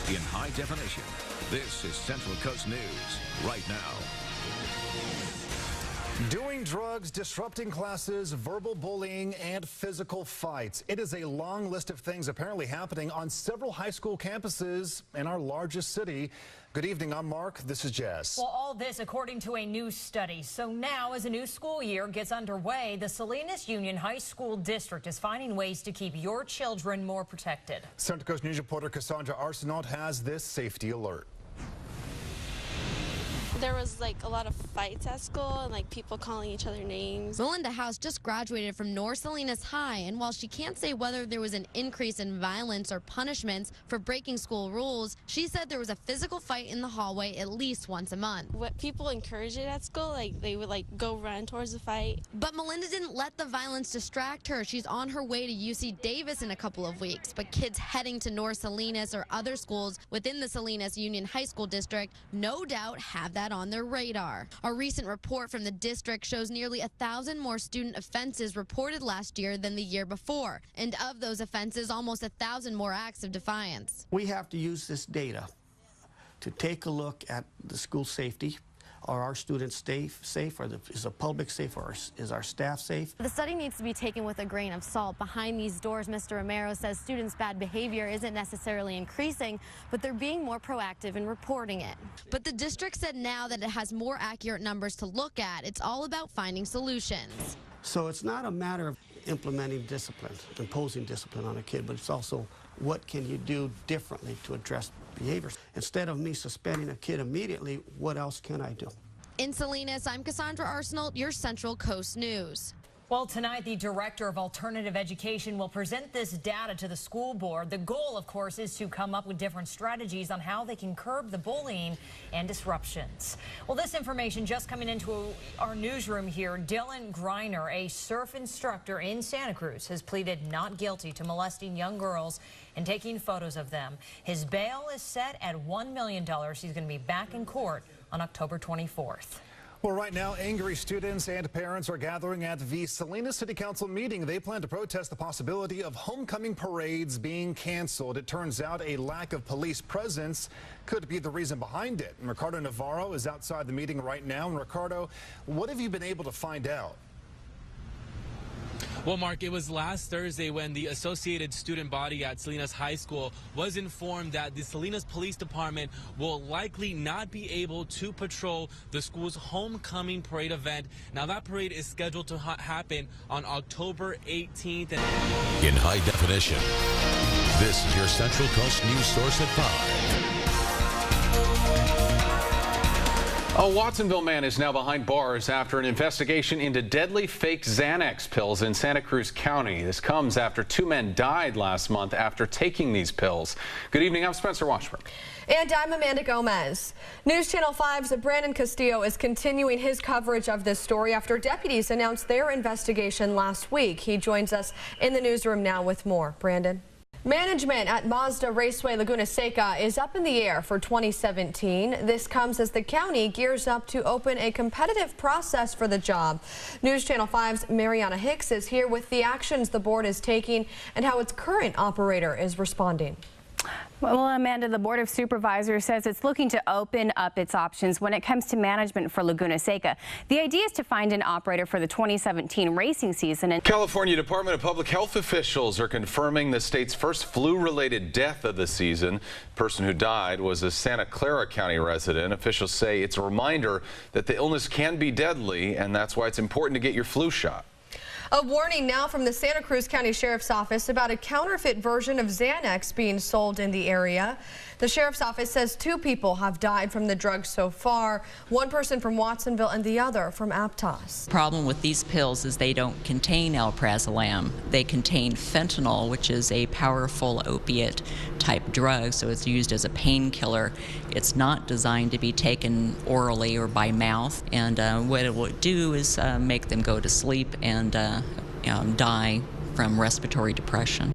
in high definition. This is Central Coast News right now. Doing drugs, disrupting classes, verbal bullying, and physical fights. It is a long list of things apparently happening on several high school campuses in our largest city. Good evening, I'm Mark. This is Jess. Well, all this according to a new study. So now, as a new school year gets underway, the Salinas Union High School District is finding ways to keep your children more protected. Central Coast News reporter Cassandra Arsenault has this safety alert. There was like a lot of fights at school and like people calling each other names. Melinda House just graduated from North Salinas High, and while she can't say whether there was an increase in violence or punishments for breaking school rules, she said there was a physical fight in the hallway at least once a month. What people encouraged it at school, like they would like go run towards the fight. But Melinda didn't let the violence distract her. She's on her way to UC Davis in a couple of weeks, but kids heading to North Salinas or other schools within the Salinas Union High School District no doubt have that on their radar. A recent report from the district shows nearly 1,000 more student offenses reported last year than the year before. And of those offenses, almost 1,000 more acts of defiance. We have to use this data to take a look at the school safety. Are our students safe? Is the public safe? Or is our staff safe? The study needs to be taken with a grain of salt. Behind these doors, Mr. Romero says students' bad behavior isn't necessarily increasing, but they're being more proactive in reporting it. But the district said now that it has more accurate numbers to look at. It's all about finding solutions. So it's not a matter of implementing discipline, imposing discipline on a kid, but it's also what can you do differently to address behaviors. Instead of me suspending a kid immediately, what else can I do? In Salinas, I'm Cassandra Arsenault, your Central Coast News. Well, tonight, the Director of Alternative Education will present this data to the school board. The goal, of course, is to come up with different strategies on how they can curb the bullying and disruptions. Well, this information just coming into our newsroom here. Dylan Greiner, a surf instructor in Santa Cruz, has pleaded not guilty to molesting young girls and taking photos of them. His bail is set at $1 million. He's going to be back in court on October 24th. Well, right now, angry students and parents are gathering at the Salinas City Council meeting. They plan to protest the possibility of homecoming parades being canceled. It turns out a lack of police presence could be the reason behind it. And Ricardo Navarro is outside the meeting right now. And Ricardo, what have you been able to find out? Well, Mark, it was last Thursday when the Associated Student Body at Salinas High School was informed that the Salinas Police Department will likely not be able to patrol the school's homecoming parade event. Now, that parade is scheduled to happen on October 18th. In high definition, this is your Central Coast News Source at 5. A Watsonville man is now behind bars after an investigation into deadly fake Xanax pills in Santa Cruz County. This comes after 2 men died last month after taking these pills. Good evening, I'm Spencer Washburn. And I'm Amanda Gomez. News Channel 5's Brandon Castillo is continuing his coverage of this story after deputies announced their investigation last week. He joins us in the newsroom now with more. Brandon. Management at Mazda Raceway Laguna Seca is up in the air for 2017. This comes as the county gears up to open a competitive process for the job. News Channel 5's Mariana Hicks is here with the actions the board is taking and how its current operator is responding. Well, Amanda, the Board of Supervisors says it's looking to open up its options when it comes to management for Laguna Seca. The idea is to find an operator for the 2017 racing season. And California Department of Public Health officials are confirming the state's first flu-related death of the season. The person who died was a Santa Clara County resident. Officials say it's a reminder that the illness can be deadly, and that's why it's important to get your flu shot. A warning now from the Santa Cruz County Sheriff's Office about a counterfeit version of Xanax being sold in the area. The Sheriff's Office says 2 people have died from the drug so far, one person from Watsonville and the other from Aptos. The problem with these pills is they don't contain alprazolam. They contain fentanyl, which is a powerful opiate type drug, so it's used as a painkiller. It's not designed to be taken orally or by mouth, and what it will do is make them go to sleep and die from respiratory depression.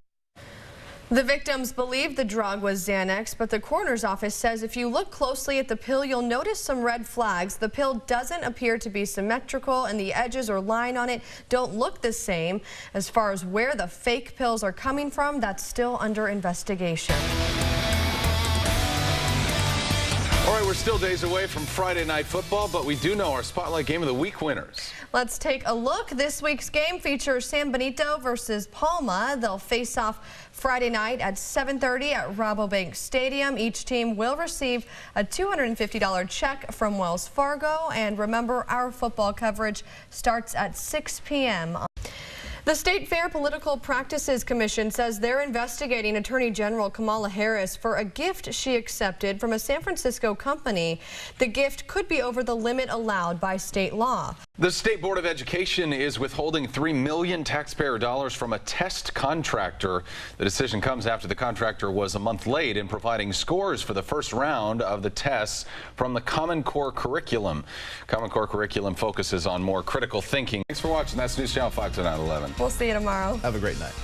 The victims believed the drug was Xanax, but the coroner's office says if you look closely at the pill, you'll notice some red flags. The pill doesn't appear to be symmetrical, and the edges or line on it don't look the same. As far as where the fake pills are coming from, that's still under investigation. we're still days away from Friday night football, but we do know our Spotlight Game of the Week winners. Let's take a look. This week's game features San Benito versus Palma. They'll face off Friday night at 7:30 at Rabobank Stadium. Each team will receive a $250 check from Wells Fargo. And remember, our football coverage starts at 6 p.m. The State Fair Political Practices Commission says they're investigating Attorney General Kamala Harris for a gift she accepted from a San Francisco company. The gift could be over the limit allowed by state law. The State Board of Education is withholding $3 million taxpayer dollars from a test contractor. The decision comes after the contractor was a month late in providing scores for the first round of the tests from the Common Core curriculum. Common Core curriculum focuses on more critical thinking. Thanks for watching. That's News Channel 5 tonight at 11. We'll see you tomorrow. Have a great night.